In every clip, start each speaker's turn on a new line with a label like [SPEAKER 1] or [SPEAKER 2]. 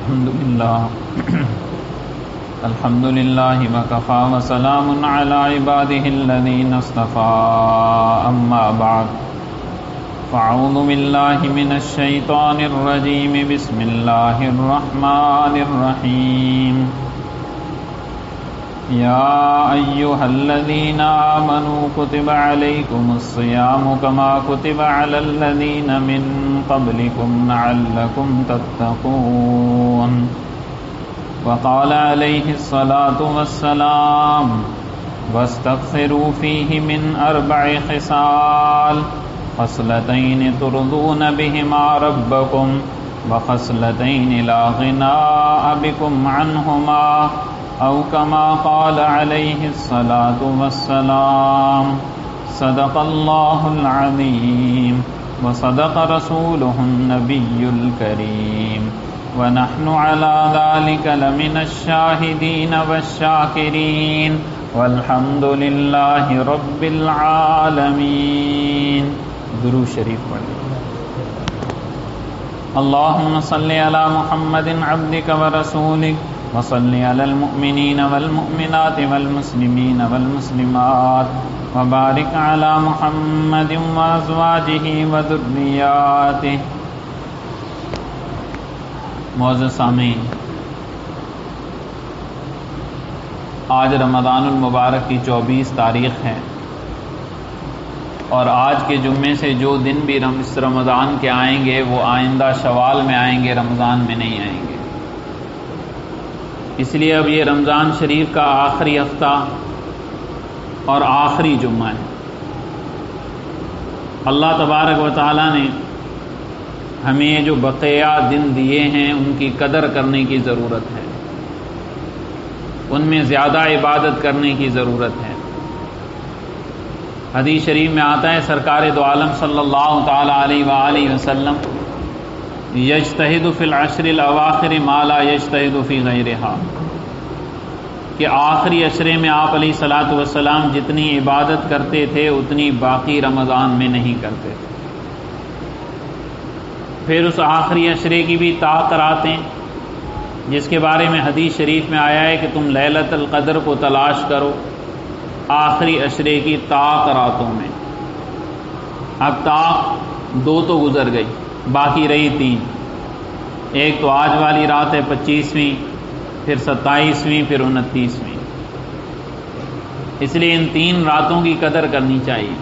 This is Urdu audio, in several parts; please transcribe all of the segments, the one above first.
[SPEAKER 1] الحمد لله وكفى وسلام على عباده الذين اصطفى أما بعد فأعوذ بالله من الشيطان الرجيم بسم الله الرحمن الرحيم يا أيها الذين آمنوا كتب عليكم الصيام كما كتب على الذين من قبلكم لعلكم تتقون وقال عليه الصلاة والسلام واستغفروا فيه من 4 خصال خصلتين ترضون بهما ربكم وخصلتين لا غناء بكم عنهما أو كما قال عليه الصلاة والسلام صدق الله العظيم وصدق رسوله النبي الكريم ونحن على ذلك لمن الشاهدين والشاكرين والحمد لله رب العالمين. درود شریف پڑھیں. اللهم صل على محمد عبدك ورسولك وصل على المؤمنين والمؤمنات والمسلمين والمسلمات وبارك على محمد وازواجه وذرياته. معزز سامعین، آج رمضان المبارک کی 24 تاریخ ہے اور آج کے جمعے سے جو دن بھی اس رمضان کے آئیں گے وہ آئندہ شوال میں آئیں گے، رمضان میں نہیں آئیں گے. اس لیے اب یہ رمضان شریف کا آخری ہفتہ اور آخری جمعہ ہے. اللہ تبارک و تعالیٰ نے ہمیں جو بقیہ دن دیے ہیں ان کی قدر کرنے کی ضرورت ہے، ان میں زیادہ عبادت کرنے کی ضرورت ہے. حدیث شریف میں آتا ہے سرکار دو عالم صلی اللہ تعالی علیہ وآلہ وسلم یجتہد فی العشر الاواخر ما لا یجتہد فی غیرہا، کہ آخری عشرے میں آپ علیہ الصلاۃ والسلام جتنی عبادت کرتے تھے اتنی باقی رمضان میں نہیں کرتے تھے. پھر اس آخری عشرے کی بھی طاق راتیں جس کے بارے میں حدیث شریف میں آیا ہے کہ تم لیلۃ القدر کو تلاش کرو آخری عشرے کی طاق راتوں میں. اب طاق 2 تو گزر گئی، باقی رہی 3. ایک تو آج والی رات ہے 25ویں، پھر 27ویں، پھر 29ویں. اس لیے ان 3 راتوں کی قدر کرنی چاہیے.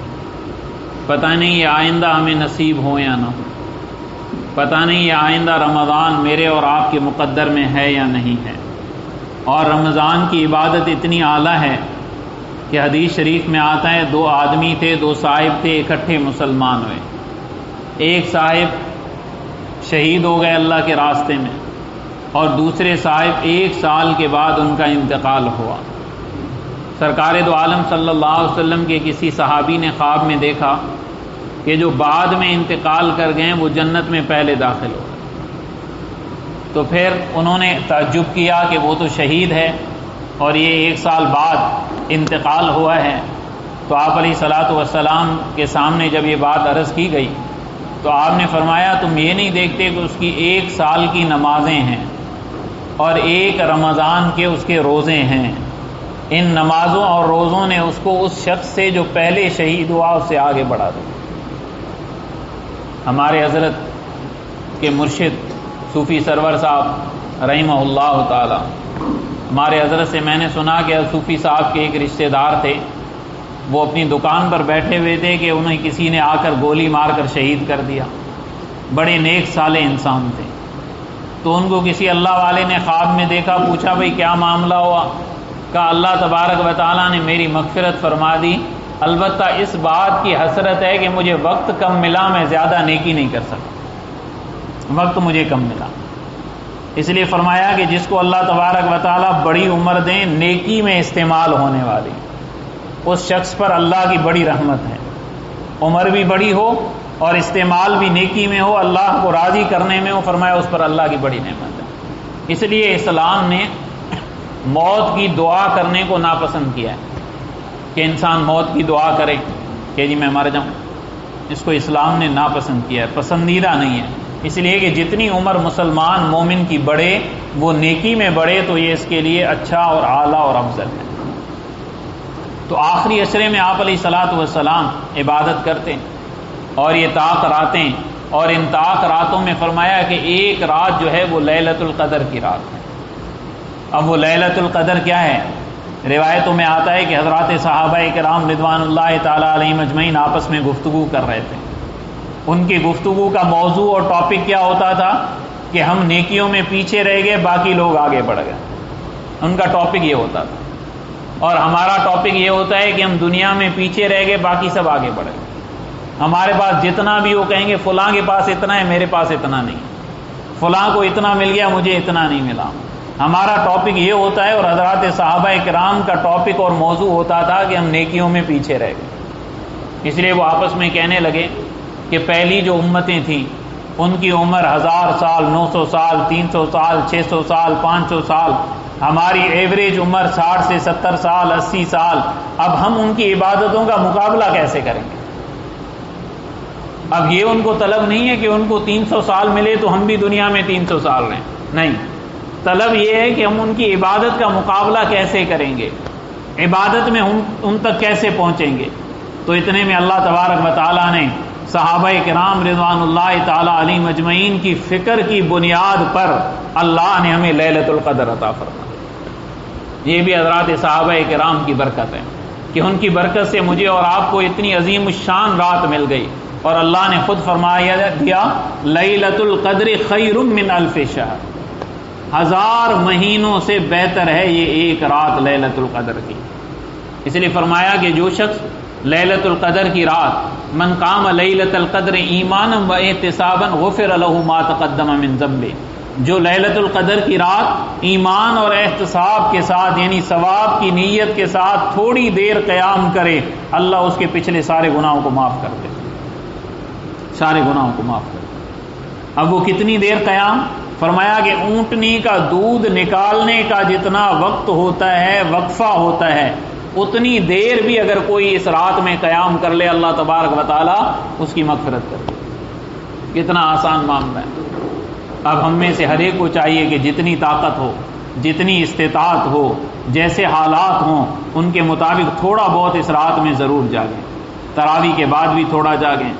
[SPEAKER 1] پتہ نہیں یہ آئندہ ہمیں نصیب ہو یا نہ ہو، پتہ نہیں یہ آئندہ رمضان میرے اور آپ کے مقدر میں ہے یا نہیں ہے. اور رمضان کی عبادت اتنی اعلیٰ ہے کہ حدیث شریف میں آتا ہے 2 آدمی تھے، 2 صاحب تھے، اکٹھے مسلمان ہوئے. ایک صاحب شہید ہو گئے اللہ کے راستے میں اور دوسرے صاحب 1 سال کے بعد ان کا انتقال ہوا. سرکار دو عالم صلی اللہ علیہ وسلم کے کسی صحابی نے خواب میں دیکھا کہ جو بعد میں انتقال کر گئے وہ جنت میں پہلے داخل ہو گئے. تو پھر انہوں نے تعجب کیا کہ وہ تو شہید ہے اور یہ 1 سال بعد انتقال ہوا ہے. تو آپ علیہ الصلاۃ والسلام کے سامنے جب یہ بات عرض کی گئی تو آپ نے فرمایا تم یہ نہیں دیکھتے کہ اس کی 1 سال کی نمازیں ہیں اور 1 رمضان کے اس کے روزے ہیں. ان نمازوں اور روزوں نے اس کو اس شخص سے جو پہلے شہید ہوا اس سے آگے بڑھا دیا. ہمارے حضرت کے مرشد صوفی سرور صاحب رحمہ اللہ تعالی، ہمارے حضرت سے میں نے سنا کہ صوفی صاحب کے ایک رشتہ دار تھے، وہ اپنی دکان پر بیٹھے ہوئے تھے کہ انہیں کسی نے آ کر گولی مار کر شہید کر دیا. بڑے نیک صالح انسان تھے. تو ان کو کسی اللہ والے نے خواب میں دیکھا، پوچھا بھئی کیا معاملہ ہوا؟ کہا اللہ تبارک و تعالیٰ نے میری مغفرت فرما دی، البتہ اس بات کی حسرت ہے کہ مجھے وقت کم ملا، میں زیادہ نیکی نہیں کر سکتا، وقت مجھے کم ملا. اس لیے فرمایا کہ جس کو اللہ تبارک و تعالیٰ بڑی عمر دیں نیکی میں استعمال ہونے والی، اس شخص پر اللہ کی بڑی رحمت ہے. عمر بھی بڑی ہو اور استعمال بھی نیکی میں ہو، اللہ کو راضی کرنے میں ہو، فرمایا اس پر اللہ کی بڑی نعمت ہے. اس لیے اسلام نے موت کی دعا کرنے کو ناپسند کیا ہے کہ انسان موت کی دعا کرے کہ جی میں مر جاؤں. اس کو اسلام نے ناپسند کیا ہے، پسندیدہ نہیں ہے. اس لیے کہ جتنی عمر مسلمان مومن کی بڑھے وہ نیکی میں بڑھے تو یہ اس کے لیے اچھا اور اعلیٰ اور افضل ہے۔ تو آخری عشرے میں آپ علیہ الصلوۃ والسلام عبادت کرتے اور یہ طاق راتیں، اور ان طاق راتوں میں فرمایا کہ ایک رات جو ہے وہ لیلۃ القدر کی رات ہے۔ اب وہ لیلۃ القدر کیا ہے؟ روایتوں میں آتا ہے کہ حضرات صحابہ کرام رضوان اللہ تعالیٰ علیہم اجمعین آپس میں گفتگو کر رہے تھے۔ ان کی گفتگو کا موضوع اور ٹاپک کیا ہوتا تھا کہ ہم نیکیوں میں پیچھے رہ گئے، باقی لوگ آگے بڑھ گئے۔ ان کا ٹاپک یہ ہوتا تھا، اور ہمارا ٹاپک یہ ہوتا ہے کہ ہم دنیا میں پیچھے رہ گئے، باقی سب آگے بڑھ گئے۔ ہمارے پاس جتنا بھی وہ کہیں گے فلاں کے پاس اتنا ہے، میرے پاس اتنا نہیں، فلاں کو اتنا مل گیا، مجھے اتنا نہیں ملا۔ ہمارا ٹاپک یہ ہوتا ہے، اور حضرات صحابہ کرام کا ٹاپک اور موضوع ہوتا تھا کہ ہم نیکیوں میں پیچھے رہ گئے۔ اس لیے وہ آپس میں کہنے لگے کہ پہلی جو امتیں تھیں ان کی عمر 1000 سال، 900 سال، 300 سال، 600 سال، 500 سال، ہماری ایوریج عمر 60 سے 70 سال، 80 سال۔ اب ہم ان کی عبادتوں کا مقابلہ کیسے کریں گے؟ اب یہ ان کو طلب نہیں ہے کہ ان کو 300 سال ملے تو ہم بھی دنیا میں 300 سال رہیں، نہیں، طلب یہ ہے کہ ہم ان کی عبادت کا مقابلہ کیسے کریں گے، عبادت میں ان تک کیسے پہنچیں گے۔ تو اتنے میں اللہ تبارک و تعالیٰ نے صحابہ کرام رضوان اللہ تعالیٰ علیہم اجمعین کی فکر کی بنیاد پر اللہ نے ہمیں لیلۃ القدر عطا فرمائی۔ یہ بھی حضرات صحابہ کرام کی برکت ہے کہ ان کی برکت سے مجھے اور آپ کو اتنی عظیم الشان رات مل گئی، اور اللہ نے خود فرمایا دیا لیلۃ القدر خیر من الف شہر، 1000 مہینوں سے بہتر ہے یہ ایک رات لیلۃ القدر کی۔ اس لیے فرمایا کہ جو شخص لیلۃ القدر کی رات من قام لیلۃ القدر ایمانا و احتسابا غفر له ما تقدم من ذنبه، جو لیلۃ القدر کی رات ایمان اور احتساب کے ساتھ یعنی ثواب کی نیت کے ساتھ تھوڑی دیر قیام کرے، اللہ اس کے پچھلے سارے گناہوں کو معاف کر دے، سارے گناہوں کو معاف کر دے۔ اب وہ کتنی دیر قیام؟ فرمایا کہ اونٹنی کا دودھ نکالنے کا جتنا وقت ہوتا ہے، وقفہ ہوتا ہے، اتنی دیر بھی اگر کوئی اس رات میں قیام کر لے اللہ تبارک و تعالیٰ اس کی مغفرت کر دے۔ کتنا آسان معاملہ ہے۔ اب ہم میں سے ہر ایک کو چاہیے کہ جتنی طاقت ہو، جتنی استطاعت ہو، جیسے حالات ہوں ان کے مطابق تھوڑا بہت اس رات میں ضرور جاگیں، تراویح کے بعد بھی تھوڑا جاگیں،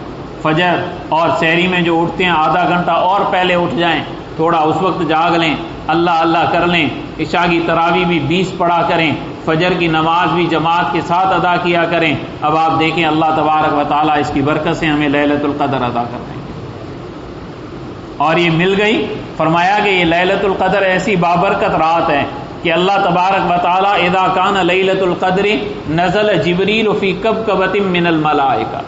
[SPEAKER 1] فجر اور سحری میں جو اٹھتے ہیں آدھا گھنٹہ اور پہلے اٹھ جائیں، تھوڑا اس وقت جاگ لیں، اللہ اللہ کر لیں، عشاء کی تراویح بھی 20 پڑھا کریں، فجر کی نماز بھی جماعت کے ساتھ ادا کیا کریں۔ اب آپ دیکھیں اللہ تبارک و تعالیٰ اس کی برکت سے ہمیں لیلۃ القدر ادا کر دیں گے، اور یہ مل گئی۔ فرمایا کہ یہ لیلۃ القدر ایسی بابرکت رات ہے کہ اللہ تبارک و تعالیٰ اذا کان لیلۃ القدر نزل جبریل فی کبکبۃ من الملائکہ،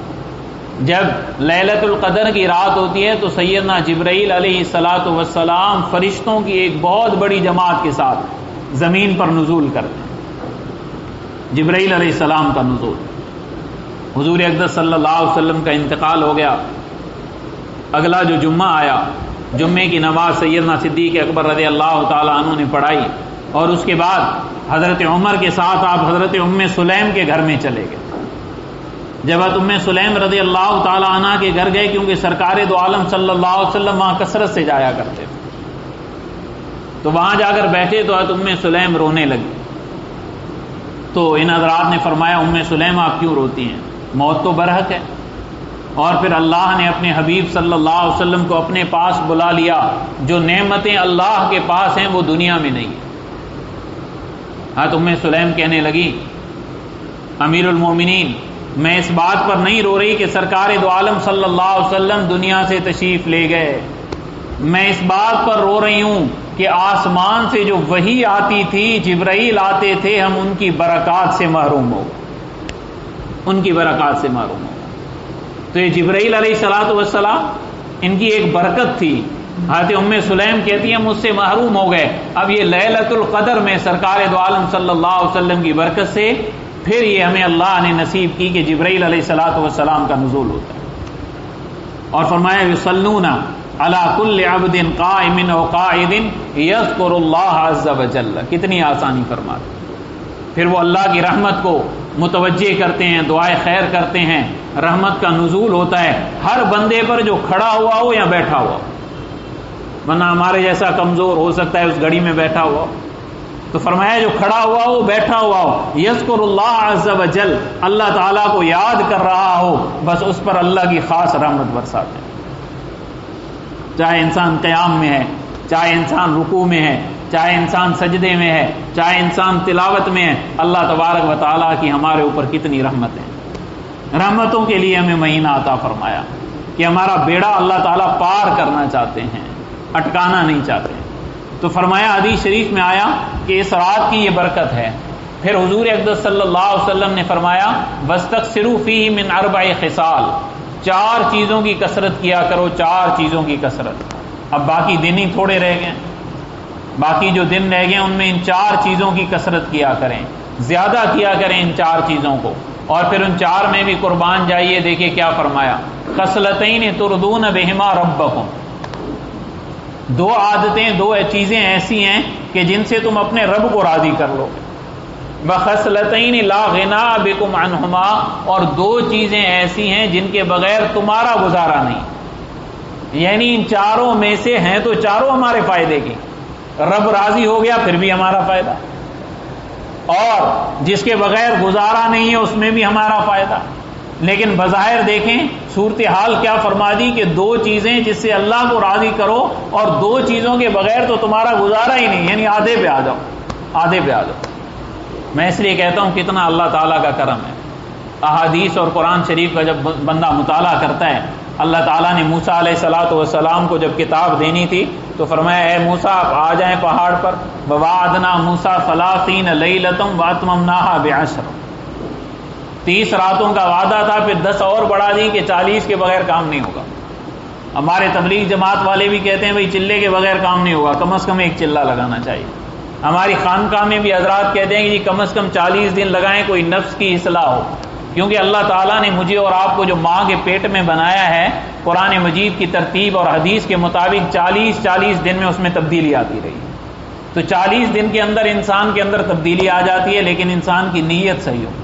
[SPEAKER 1] جب لیلۃ القدر کی رات ہوتی ہے تو سیدنا جبرائیل علیہ الصلاۃ والسلام فرشتوں کی ایک بہت بڑی جماعت کے ساتھ زمین پر نزول کرتے ہیں۔ جبرائیل علیہ السلام کا نزول، حضور اقدس صلی اللہ علیہ وسلم کا انتقال ہو گیا، اگلا جو جمعہ آیا، جمعے کی نماز سیدنا صدیق اکبر رضی اللہ تعالیٰ عنہ نے پڑھائی، اور اس کے بعد حضرت عمر کے ساتھ آپ حضرت ام سلیم کے گھر میں چلے گئے۔ جب ام سلیم رضی اللہ تعالیٰ عنہ کے گھر گئے، کیونکہ سرکار دو عالم صلی اللہ علیہ وسلم وہاں کثرت سے جایا کرتے تھے، تو وہاں جا کر بیٹھے تو ام سلیم رونے لگی۔ تو ان حضرات نے فرمایا ام سلیم آپ کیوں روتی ہیں؟ موت تو برحق ہے، اور پھر اللہ نے اپنے حبیب صلی اللہ علیہ وسلم کو اپنے پاس بلا لیا، جو نعمتیں اللہ کے پاس ہیں وہ دنیا میں نہیں ہیں۔ ہاں تو ام سلیم کہنے لگی امیر المومنین، میں اس بات پر نہیں رو رہی کہ سرکار دو عالم صلی اللہ علیہ وسلم دنیا سے تشریف لے گئے، میں اس بات پر رو رہی ہوں کہ آسمان سے جو وحی آتی تھی، جبرائیل آتے تھے، ہم ان کی برکات سے محروم ہو گئے، ان کی برکات سے محروم ہو گئے۔ تو یہ جبرائیل علیہ الصلاۃ والسلام ان کی ایک برکت تھی۔ حضرت ام سلیم کہتی ہیں مجھ سے محروم ہو گئے۔ اب یہ لیلۃ القدر میں سرکار دو عالم صلی اللہ علیہ وسلم کی برکت سے پھر یہ ہمیں اللہ نے نصیب کی کہ جبرائیل علیہ الصلاۃ والسلام کا نزول ہوتا ہے، اور فرمایا یصلون علی کل عبد قائم و قاعد یذکر اللہ عز وجل، کتنی آسانی فرماتے، پھر وہ اللہ کی رحمت کو متوجہ کرتے ہیں، دعائے خیر کرتے ہیں، رحمت کا نزول ہوتا ہے ہر بندے پر جو کھڑا ہوا ہو یا بیٹھا ہوا ہو۔ ورنہ ہمارے جیسا کمزور ہو سکتا ہے اس گھڑی میں بیٹھا ہوا ہو. تو فرمایا جو کھڑا ہوا ہو بیٹھا ہوا ہو یذکر اللہ عز وجل اللہ تعالیٰ کو یاد کر رہا ہو بس اس پر اللہ کی خاص رحمت برساتے ہیں. چاہے انسان قیام میں ہے، چاہے انسان رکوع میں ہے، چاہے انسان سجدے میں ہے، چاہے انسان تلاوت میں ہے، اللہ تبارک و تعالیٰ کی ہمارے اوپر کتنی رحمت ہے. رحمتوں کے لیے ہمیں مہینہ عطا فرمایا کہ ہمارا بیڑا اللہ تعالیٰ پار کرنا چاہتے ہیں، اٹکانا نہیں چاہتے. تو فرمایا حدیث شریف میں آیا کہ اس رات کی یہ برکت ہے. پھر حضور اقدس صلی اللہ علیہ وسلم نے فرمایا وَاسْتَكْثِرُوا فِيهِ مِنْ 4 خِصَالٍ، 4 چیزوں کی کثرت کیا کرو، 4 چیزوں کی کثرت. اب باقی دن ہی تھوڑے رہ گئے، باقی جو دن رہ گئے ان میں ان 4 چیزوں کی کثرت کیا کریں، زیادہ کیا کریں ان 4 چیزوں کو. اور پھر ان 4 میں بھی قربان جائیے. دیکھیے کیا فرمایا خصلتین ترضون بہما ربکم، 2 عادتیں، 2 چیزیں ایسی ہیں کہ جن سے تم اپنے رب کو راضی کر لو. وخصلتین لا غنا بکم عنہما، اور 2 چیزیں ایسی ہیں جن کے بغیر تمہارا گزارا نہیں. یعنی ان 4 میں سے ہیں تو 4 ہمارے فائدے کی، رب راضی ہو گیا پھر بھی ہمارا فائدہ، اور جس کے بغیر گزارا نہیں ہے اس میں بھی ہمارا فائدہ. لیکن بظاہر دیکھیں صورتحال کیا فرما دی کہ 2 چیزیں جس سے اللہ کو راضی کرو اور 2 چیزوں کے بغیر تو تمہارا گزارا ہی نہیں، یعنی آدھے پہ آ جاؤ، آدھے پہ آ جاؤ. میں اس لیے کہتا ہوں کتنا اللہ تعالیٰ کا کرم ہے. احادیث اور قرآن شریف کا جب بندہ مطالعہ کرتا ہے، اللہ تعالیٰ نے موسیٰ علیہ الصلوۃ والسلام کو جب کتاب دینی تھی تو فرمایا اے موسیٰ آپ آ جائیں پہاڑ پر. وَوَعَدْنَا مُوسَىٰ 30 لَيْلَةً وَأَتْمَمْنَاهَا ب10، 30 راتوں کا وعدہ تھا، پھر 10 اور بڑھا دی کہ 40 کے بغیر کام نہیں ہوگا. ہمارے تبلیغ جماعت والے بھی کہتے ہیں بھئی چلے کے بغیر کام نہیں ہوگا، کم از کم 1 چلہ لگانا چاہیے. ہماری خانقاہ میں بھی حضرات کہتے ہیں کہ جی کم از کم 40 دن لگائیں، کوئی نفس کی اصلاح ہو. کیونکہ اللہ تعالیٰ نے مجھے اور آپ کو جو ماں کے پیٹ میں بنایا ہے، قرآن مجید کی ترتیب اور حدیث کے مطابق 40 دن میں اس میں تبدیلی آتی رہی. تو 40 دن کے اندر انسان کے اندر تبدیلی آ جاتی ہے، لیکن انسان کی نیت صحیح ہو.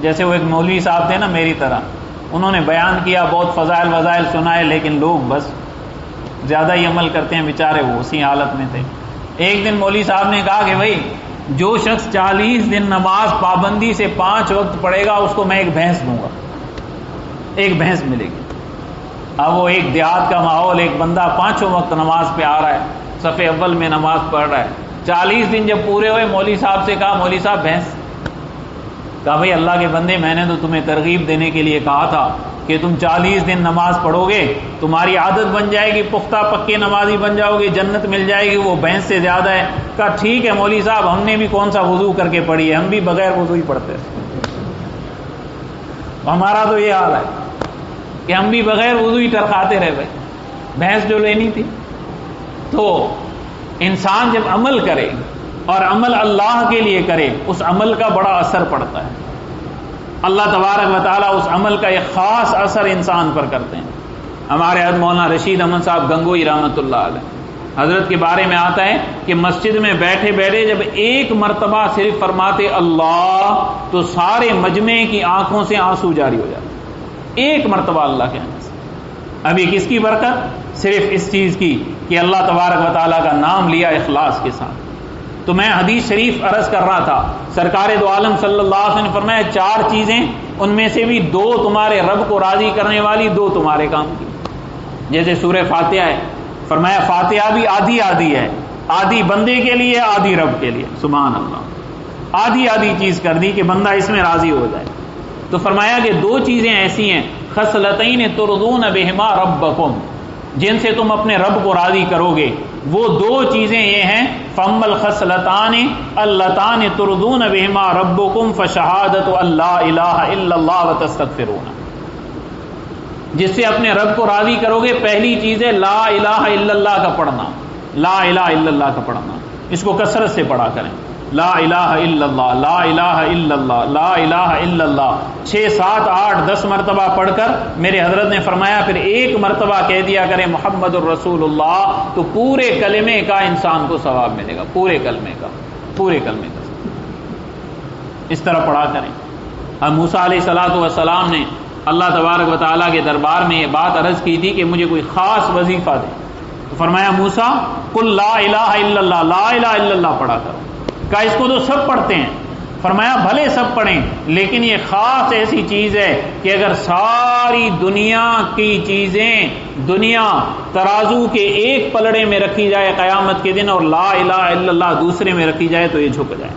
[SPEAKER 1] جیسے وہ ایک مولوی صاحب تھے نا میری طرح، انہوں نے بیان کیا، بہت فضائل وضائل سنائے، لیکن لوگ بس زیادہ ہی عمل کرتے ہیں، بیچارے وہ اسی حالت میں تھے. ایک دن مولوی صاحب نے کہا کہ بھائی جو شخص 40 دن نماز پابندی سے 5 وقت پڑھے گا اس کو میں 1 بھینس دوں گا، 1 بھینس ملے گی. اب وہ ایک دیہات کا ماحول، ایک بندہ 5 وقت نماز پہ آ رہا ہے، صف اول میں نماز پڑھ رہا ہے. 40 دن جب پورے ہوئے مولوی صاحب سے کہا مولوی صاحب بھینس. کہا بھئی اللہ کے بندے میں نے تو تمہیں ترغیب دینے کے لیے کہا تھا کہ تم 40 دن نماز پڑھو گے، تمہاری عادت بن جائے گی، پختہ پکے نمازی بن جاؤ گے، جنت مل جائے گی، وہ بھینس سے زیادہ ہے. کہا ٹھیک ہے مولوی صاحب، ہم نے بھی کون سا وضو کر کے پڑھی ہے، ہم بھی بغیر وضو ہی پڑھتے ہیں. ہمارا تو یہ حال ہے کہ ہم بھی بغیر وضو ہی ٹرکاتے رہے بھائی، بھینس جو لینی تھی. تو انسان جب عمل کرے اور عمل اللہ کے لیے کرے، اس عمل کا بڑا اثر پڑتا ہے. اللہ تبارک و تعالیٰ اس عمل کا ایک خاص اثر انسان پر کرتے ہیں. ہمارے حضرت مولانا رشید احمد صاحب گنگوئی رحمۃ اللہ علیہ حضرت کے بارے میں آتا ہے کہ مسجد میں بیٹھے بیٹھے جب 1 مرتبہ صرف فرماتے اللہ تو سارے مجمع کی آنکھوں سے آنسو جاری ہو جاتے. 1 مرتبہ اللہ کے آنے سے. ابھی کس کی برکت؟ صرف اس چیز کی کہ اللہ تبارک و تعالیٰ کا نام لیا اخلاص کے ساتھ. تو میں حدیث شریف عرض کر رہا تھا، سرکار دو عالم صلی اللہ علیہ وسلم نے فرمایا 4 چیزیں، ان میں سے بھی 2 تمہارے رب کو راضی کرنے والی، 2 تمہارے کام کی. جیسے سورہ فاتحہ ہے، فرمایا فاتحہ بھی آدھی ہے، آدھی بندے کے لیے، آدھی رب کے لیے. سبحان اللہ، آدھی چیز کر دی کہ بندہ اس میں راضی ہو جائے. تو فرمایا کہ 2 چیزیں ایسی ہیں خصلتین ترضون بہما ربکم، جن سے تم اپنے رب کو راضی کرو گے. وہ 2 چیزیں یہ ہیں فَأَمَّا الْخَصْلَتَانِ اللَّتَانِ تُرْضُونَ بِهِمَا رَبُّكُمْ فَشَهَادَةُ أَن لَّا إِلَٰهَ إِلَّا اللَّهُ وَتَسْتَغْفِرُونَ، جس سے اپنے رب کو راضی کرو گے. پہلی چیز ہے لا الہ الا اللہ کا پڑھنا، لا الہ الا اللہ کا پڑھنا. اس کو کثرت سے پڑھا کریں، لا الہ الا اللہ، لا الہ الا اللہ، لا الہ الا اللہ 6 7 8 10 مرتبہ پڑھ کر میرے حضرت نے فرمایا پھر 1 مرتبہ کہہ دیا کریں محمد الرسول اللہ، تو پورے کلمے کا انسان کو ثواب ملے گا، پورے کلمے کا. اس طرح پڑھا کریں. اب موسیٰ علیہ الصلوۃ والسلام نے اللہ تبارک و تعالیٰ کے دربار میں یہ بات عرض کی تھی کہ مجھے کوئی خاص وظیفہ دے. تو فرمایا موسیٰ قل لا الہ الا اللہ، لا الہ الا اللہ پڑھا کرو۔ کہا اس کو تو سب پڑھتے ہیں۔ فرمایا بھلے سب پڑھیں، لیکن یہ خاص ایسی چیز ہے کہ اگر ساری دنیا کی چیزیں، دنیا ترازو کے ایک پلڑے میں رکھی جائے قیامت کے دن اور لا الہ الا اللہ دوسرے میں رکھی جائے تو یہ جھک جائے۔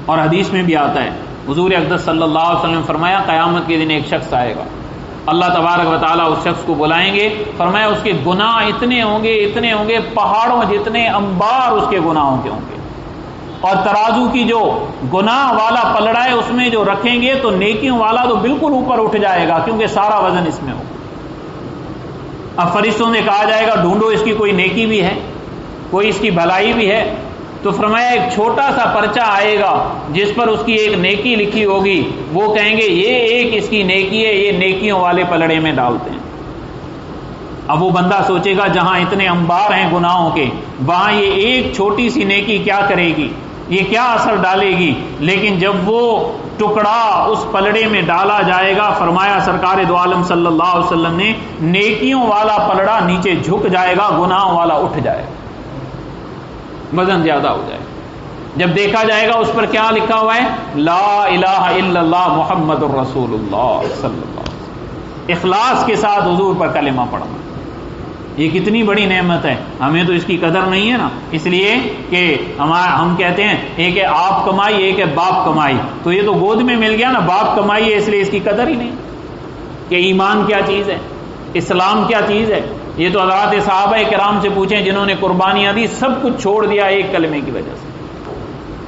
[SPEAKER 1] اور حدیث میں بھی آتا ہے، حضور اقدس صلی اللہ علیہ وسلم فرمایا قیامت کے دن ایک شخص آئے گا، اللہ تبارک و تعالیٰ اس شخص کو بلائیں گے، فرمایا اس کے گناہ اتنے ہوں گے پہاڑوں جتنے، انبار اس کے گناہوں کے ہوں گے، اور ترازو کی جو گناہ والا پلڑا ہے اس میں جو رکھیں گے تو نیکیوں والا تو بالکل اوپر اٹھ جائے گا، کیونکہ سارا وزن اس میں ہوگا۔ اب فرشتوں سے کہا جائے گا ڈھونڈو اس کی کوئی نیکی بھی ہے، کوئی اس کی بھلائی بھی ہے، تو فرمایا ایک چھوٹا سا پرچہ آئے گا جس پر اس کی ایک نیکی لکھی ہوگی، وہ کہیں گے یہ ایک اس کی نیکی ہے، یہ نیکیوں والے پلڑے میں ڈالتے ہیں۔ اب وہ بندہ سوچے گا جہاں اتنے انبار ہیں گناہوں کے، وہاں یہ ایک چھوٹی سی نیکی کیا کرے گی، یہ کیا اثر ڈالے گی؟ لیکن جب وہ ٹکڑا اس پلڑے میں ڈالا جائے گا، فرمایا سرکار دو عالم صلی اللہ علیہ وسلم نے، نیکیوں والا پلڑا نیچے جھک جائے گا، گناہوں والا اٹھ جائے گا، وزن زیادہ ہو جائے گا۔ جب دیکھا جائے گا اس پر کیا لکھا ہوا ہے، لا الہ الا اللہ محمد الرسول اللہ صلی اللہ علیہ وسلم، اخلاص کے ساتھ حضور پر کلمہ پڑھنا۔ یہ کتنی بڑی نعمت ہے، ہمیں تو اس کی قدر نہیں ہے نا، اس لیے کہ ہم کہتے ہیں ایک ہے آپ کمائی، ایک ہے باپ کمائی، تو یہ تو گود میں مل گیا نا، باپ کمائی ہے، اس لیے اس کی قدر ہی نہیں کہ ایمان کیا چیز ہے، اسلام کیا چیز ہے۔ یہ تو حضرات صحابہ کرام سے پوچھیں جنہوں نے قربانیاں دی، سب کچھ چھوڑ دیا ایک کلمے کی وجہ سے۔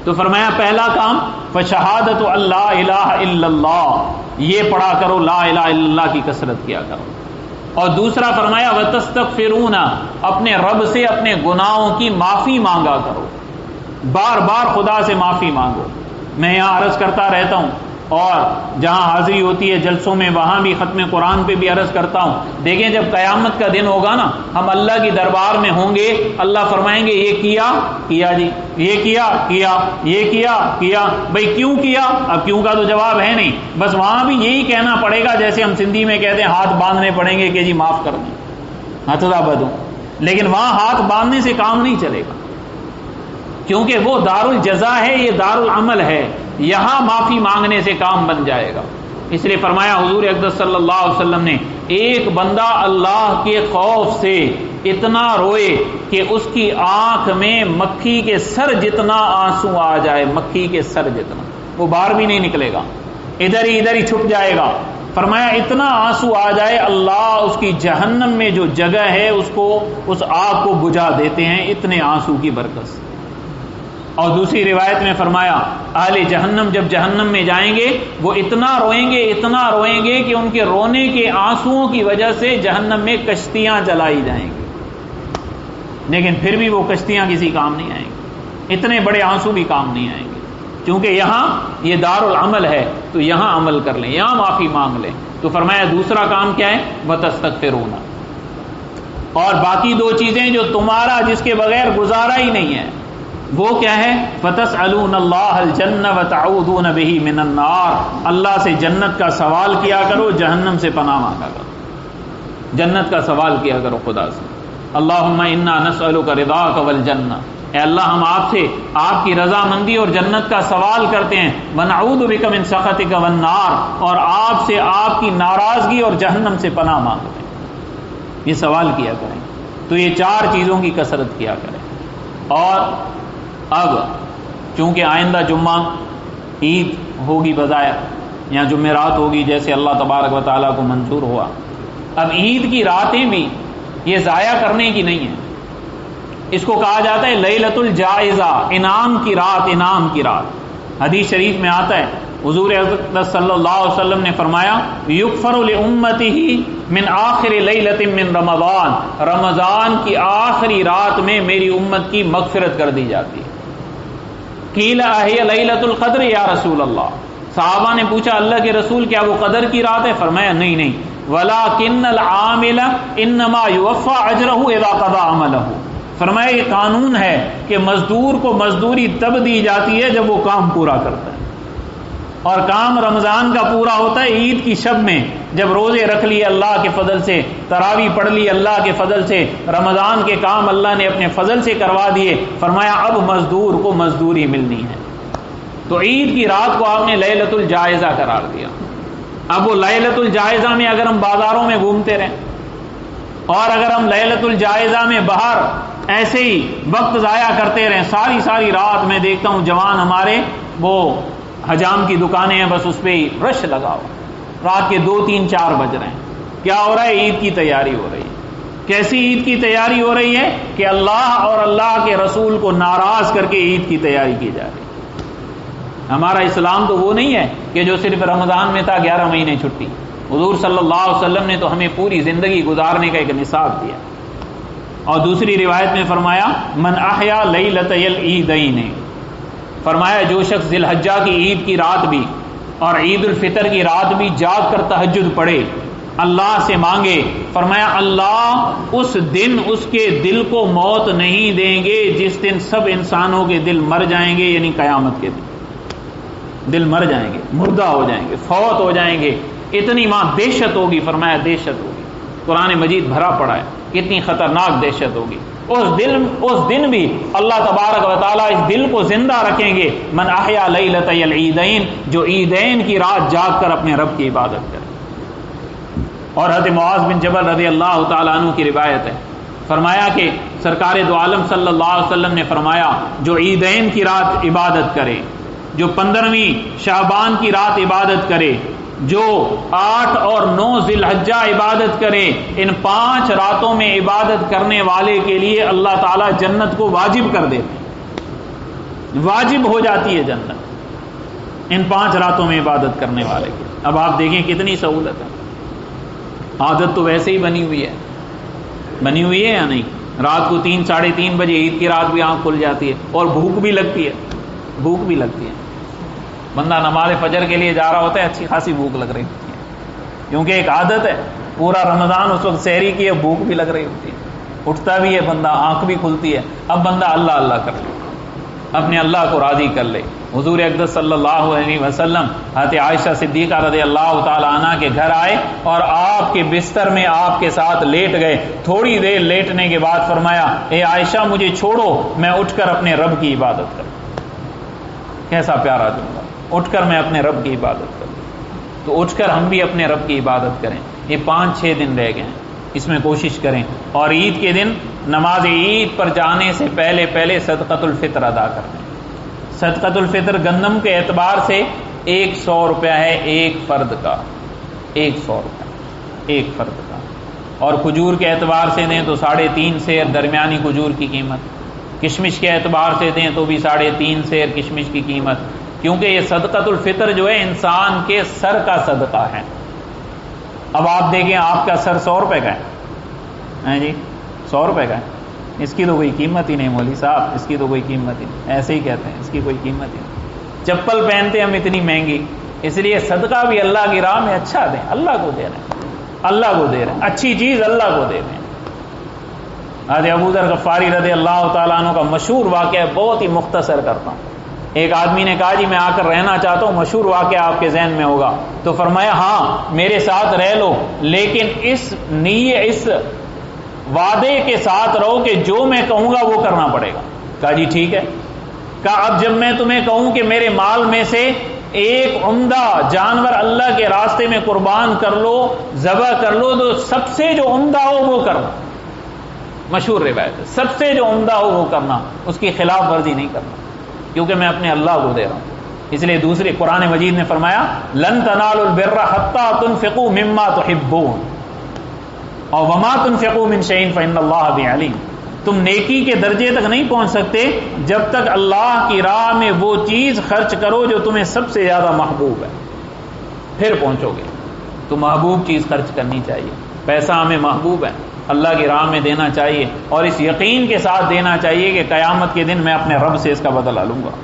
[SPEAKER 1] تو فرمایا پہلا کام فشہادت اللہ الہ الا اللہ، یہ پڑھا کرو، لا الہ الا اللہ کی کثرت کیا کرو۔ اور دوسرا فرمایا وتستغفرون، اپنے رب سے اپنے گناہوں کی معافی مانگا کرو، بار بار خدا سے معافی مانگو۔ میں یہاں عرض کرتا رہتا ہوں، اور جہاں حاضری ہوتی ہے جلسوں میں وہاں بھی ختم قرآن پہ بھی عرض کرتا ہوں، دیکھیں جب قیامت کا دن ہوگا نا، ہم اللہ کی دربار میں ہوں گے، اللہ فرمائیں گے یہ کیا جی، یہ کیا یہ کیا، بھئی کیوں کیا؟ اب کیوں کا تو جواب ہے نہیں، بس وہاں بھی یہی کہنا پڑے گا جیسے ہم سندھی میں کہتے ہیں ہاتھ باندھنے پڑیں گے کہ جی معاف کر دیں، ہتھا بدوں، لیکن وہاں ہاتھ باندھنے سے کام نہیں چلے گا، کیونکہ وہ دار الجزا ہے، یہ دار العمل ہے، یہاں معافی مانگنے سے کام بن جائے گا۔ اس لیے فرمایا حضور اقدس صلی اللہ علیہ وسلم نے، ایک بندہ اللہ کے خوف سے اتنا روئے کہ اس کی آنکھ میں مکھی کے سر جتنا آنسو آ جائے، مکھی کے سر جتنا، وہ باہر بھی نہیں نکلے گا، ادھر ہی چھپ جائے گا، فرمایا اتنا آنسو آ جائے اللہ اس کی جہنم میں جو جگہ ہے اس آگ کو بجھا دیتے ہیں، اتنے آنسو کی برکت سے۔ اور دوسری روایت میں فرمایا اہل جہنم جب جہنم میں جائیں گے وہ اتنا روئیں گے کہ ان کے رونے کے آنسوؤں کی وجہ سے جہنم میں کشتیاں جلائی جائیں گی، لیکن پھر بھی وہ کشتیاں کسی کام نہیں آئیں گی، اتنے بڑے آنسو بھی کام نہیں آئیں گے، کیونکہ یہاں یہ دار العمل ہے، تو یہاں عمل کر لیں، یہاں معافی مانگ لیں۔ تو فرمایا دوسرا کام کیا ہے، وتستغفرون، اور باقی دو چیزیں جو تمہارا جس کے بغیر گزارا ہی نہیں ہے، وہ کیا ہے، فَتَسْأَلُونَ اللَّهَ الْجَنَّةَ وَتَعُوذُونَ بِهِ مِنَ النَّارِ، اللہ سے جنت کا سوال کیا کرو، جہنم سے پناہ مانگا کرو، جنت کا سوال کیا کرو خدا سے۔ اللہم انا نسألک رضاک والجنہ، اے اللہ ہم آپ سے آپ کی رضامندی اور جنت کا سوال کرتے ہیں، وَنَعُوذُ بِکَ مِن سَخَطِکَ وَالنَّارِ، اور آپ سے آپ کی ناراضگی اور جہنم سے پناہ مانگتے ہیں، یہ سوال کیا کریں۔ تو یہ چار چیزوں کی کثرت کیا کریں۔ اور اب چونکہ آئندہ جمعہ عید ہوگی بظاہر، یا جمعرات ہوگی جیسے اللہ تبارک و تعالیٰ کو منظور ہوا، اب عید کی راتیں بھی یہ ضائع کرنے کی نہیں ہے، اس کو کہا جاتا ہے لیلۃ الجائزہ، انعام کی رات۔ حدیث شریف میں آتا ہے حضور اقدس صلی اللہ علیہ وسلم نے فرمایا یغفر لامتہ من آخر لیلۃ من رمضان، رمضان کی آخری رات میں میری امت کی مغفرت کر دی جاتی ہے۔ قیل اہی لیلۃ القدر یا رسول اللہ، صحابہ نے پوچھا اللہ کے رسول کیا وہ قدر کی رات ہے؟ فرمایا نہیں، ولکن العامل انما یوفى اجرہ اذا قضى عملہ، فرمایا یہ قانون ہے کہ مزدور کو مزدوری تب دی جاتی ہے جب وہ کام پورا کرتا ہے۔ اور کام رمضان کا پورا ہوتا ہے عید کی شب میں، جب روزے رکھ لیے اللہ کے فضل سے، تراویح پڑھ لی اللہ کے فضل سے، رمضان کے کام اللہ نے اپنے فضل سے کروا دیے، فرمایا اب مزدور کو مزدوری ملنی ہے۔ تو عید کی رات کو آپ نے لیلۃ الجائزہ قرار دیا۔ اب وہ لیلۃ الجائزہ میں اگر ہم بازاروں میں گھومتے رہیں اور اگر ہم لیلۃ الجائزہ میں باہر ایسے ہی وقت ضائع کرتے رہیں، ساری رات میں دیکھتا ہوں جوان ہمارے وہ حجام کی دکانیں ہیں، بس اس پہ ہی رش لگا ہوا، رات کے 2 3 4 بج رہے ہیں۔ کیا ہو رہا ہے؟ عید کی تیاری ہو رہی ہے۔ کیسی عید کی تیاری ہو رہی ہے کہ اللہ اور اللہ کے رسول کو ناراض کر کے عید کی تیاری کی جا رہی ہے۔ ہمارا اسلام تو وہ نہیں ہے کہ جو صرف رمضان میں تھا 11 مہینے چھٹی۔ حضور صلی اللہ علیہ وسلم نے تو ہمیں پوری زندگی گزارنے کا ایک نصاب دیا۔ اور دوسری روایت میں فرمایا من احیا لیلۃ العیدین، فرمایا جو شخص ذی الحجہ کی عید کی رات بھی اور عید الفطر کی رات بھی جاگ کر تہجد پڑھے، اللہ سے مانگے، فرمایا اللہ اس دن اس کے دل کو موت نہیں دیں گے جس دن سب انسانوں کے دل مر جائیں گے، یعنی قیامت کے دن دل مر جائیں گے، مردہ ہو جائیں گے، فوت ہو جائیں گے۔ اتنی وہاں دہشت ہوگی، فرمایا دہشت ہوگی، قرآن مجید بھرا پڑا ہے، کتنی خطرناک دہشت ہوگی۔ اس دن بھی اللہ تبارک و تعالیٰ اس دل کو زندہ رکھیں گے، من احیا لیلۃ العیدین، جو عیدین کی رات جاگ کر اپنے رب کی عبادت کرے۔ اور حضرت معاذ بن جبل رضی اللہ تعالیٰ عنہ کی روایت ہے، فرمایا کہ سرکار دو عالم صلی اللہ علیہ وسلم نے فرمایا جو عیدین کی رات عبادت کرے، جو 15ویں شعبان کی رات عبادت کرے، جو 8 اور 9 ذی الحجہ عبادت کرے، ان 5 راتوں میں عبادت کرنے والے کے لیے اللہ تعالیٰ جنت کو واجب کر دیتے، واجب ہو جاتی ہے جنت ان 5 راتوں میں عبادت کرنے والے کے۔ اب آپ دیکھیں کتنی سہولت ہے۔ عادت تو ویسے ہی بنی ہوئی ہے یا نہیں؟ رات کو 3 ساڑھے 3 بجے عید کی رات بھی آنکھ کھل جاتی ہے اور بھوک بھی لگتی ہے۔ بندہ نماز فجر کے لیے جا رہا ہوتا ہے، اچھی خاصی بھوک لگ رہی ہوتی ہے، کیونکہ ایک عادت ہے، پورا رمضان اس وقت سحری کی ہے، بھوک بھی لگ رہی ہوتی ہے، اٹھتا بھی ہے بندہ، آنکھ بھی کھلتی ہے، اب بندہ اللہ اللہ کر لے، اپنے اللہ کو راضی کر لے۔ حضور اقدس صلی اللہ علیہ وسلم حضرت عائشہ صدیقہ رضی اللہ تعالی عنہ کے گھر آئے اور آپ کے بستر میں آپ کے ساتھ لیٹ گئے۔ تھوڑی دیر لیٹنے کے بعد فرمایا اے عائشہ مجھے چھوڑو، میں اٹھ کر اپنے رب کی عبادت کروں۔ کیسا پیارا جملہ، اٹھ کر میں اپنے رب کی عبادت کروں۔ تو اٹھ کر ہم بھی اپنے رب کی عبادت کریں۔ یہ 5-6 دن رہ گئے ہیں، اس میں کوشش کریں، اور عید کے دن نماز عید پر جانے سے پہلے صدقۃ الفطر ادا کر دیں۔ صدقۃ الفطر گندم کے اعتبار سے 100 روپیہ ہے ایک فرد کا، 100 روپیہ ایک فرد کا، اور کھجور کے اعتبار سے دیں تو 3.5 سیر درمیانی کھجور کی قیمت، کشمش کے اعتبار سے دیں تو بھی 3.5 سیر کشمش کی قیمت، کیونکہ یہ صدقۃ الفطر جو ہے انسان کے سر کا صدقہ ہے۔ اب آپ دیکھیں آپ کا سر 100 روپے کا ہے جی، 100 روپے کا ہے، اس کی تو کوئی قیمت ہی نہیں مولوی صاحب، اس کی تو کوئی قیمت ہی نہیں، ایسے ہی کہتے ہیں اس کی کوئی قیمت ہی نہیں۔ چپل پہنتے ہم اتنی مہنگی، اس لیے صدقہ بھی اللہ کی راہ میں اچھا دیں، اللہ کو دے رہے ہیں، اللہ کو دے رہے ہیں، اچھی چیز اللہ کو دے دیں۔ حضرت ابوذر غفاری رضی اللہ تعالیٰ عنہ کا مشہور واقعہ بہت ہی مختصر کرتا ہوں۔ ایک آدمی نے کہا جی میں آ کر رہنا چاہتا ہوں، مشہور واقعہ آپ کے ذہن میں ہوگا، تو فرمایا ہاں میرے ساتھ رہ لو، لیکن اس وعدے کے ساتھ رہو کہ جو میں کہوں گا وہ کرنا پڑے گا۔ کہا جی ٹھیک ہے۔ کہا اب جب میں تمہیں کہوں کہ میرے مال میں سے ایک عمدہ جانور اللہ کے راستے میں قربان کر لو، ذبح کر لو، تو سب سے جو عمدہ ہو وہ کرنا، مشہور روایت ہے، سب سے جو عمدہ ہو وہ کرنا، اس کی خلاف ورزی نہیں کرنا، کیونکہ میں اپنے اللہ کو دے رہا ہوں۔ اس لیے دوسرے قرآن مجید نے فرمایا لن تنالوا البر حتى تنفقوا مما تحبون اور وما تنفقوا من شيء فإن الله به علیم۔ تم نیکی کے درجے تک نہیں پہنچ سکتے جب تک اللہ کی راہ میں وہ چیز خرچ کرو جو تمہیں سب سے زیادہ محبوب ہے، پھر پہنچو گے۔ تو محبوب چیز خرچ کرنی چاہیے، پیسہ ہمیں محبوب ہے، اللہ کی راہ میں دینا چاہیے، اور اس یقین کے ساتھ دینا چاہیے کہ قیامت کے دن میں اپنے رب سے اس کا بدلہ لوں گا۔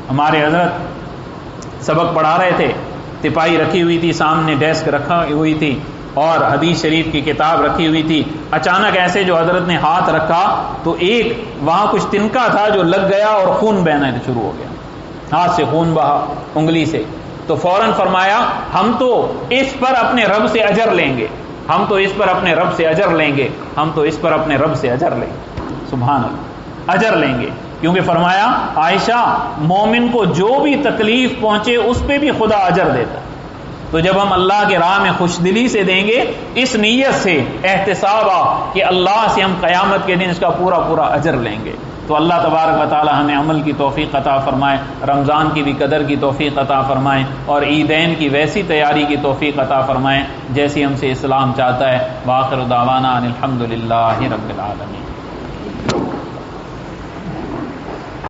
[SPEAKER 1] ہمارے حضرت سبق پڑھا رہے تھے، تپائی رکھی ہوئی تھی سامنے، ڈیسک رکھا ہوئی تھی اور حدیث شریف کی کتاب رکھی ہوئی تھی۔ اچانک ایسے جو حضرت نے ہاتھ رکھا تو ایک وہاں کچھ تنکا تھا جو لگ گیا اور خون بہنا شروع ہو گیا، ہاتھ سے خون بہا انگلی سے۔ تو فوراً فرمایا ہم تو اس پر اپنے رب سے اجر لیں گے، ہم تو اس پر اپنے رب سے اجر لیں گے، ہم تو اس پر اپنے رب سے اجر لیں گے۔ سبحان اللہ، اجر لیں گے، کیونکہ فرمایا عائشہ مومن کو جو بھی تکلیف پہنچے اس پہ بھی خدا اجر دیتا۔ تو جب ہم اللہ کے راہ میں خوش دلی سے دیں گے، اس نیت سے احتساب کہ اللہ سے ہم قیامت کے دن اس کا پورا پورا اجر لیں گے، تو اللہ تبارک و تعالی ہمیں عمل کی توفیق عطا فرمائے، رمضان کی بھی قدر کی توفیق عطا فرمائے، اور عیدین کی ویسی تیاری کی توفیق عطا فرمائے جیسی ہم سے اسلام چاہتا ہے۔ وآخر دعوانا ان الحمد للہ رب العالمین۔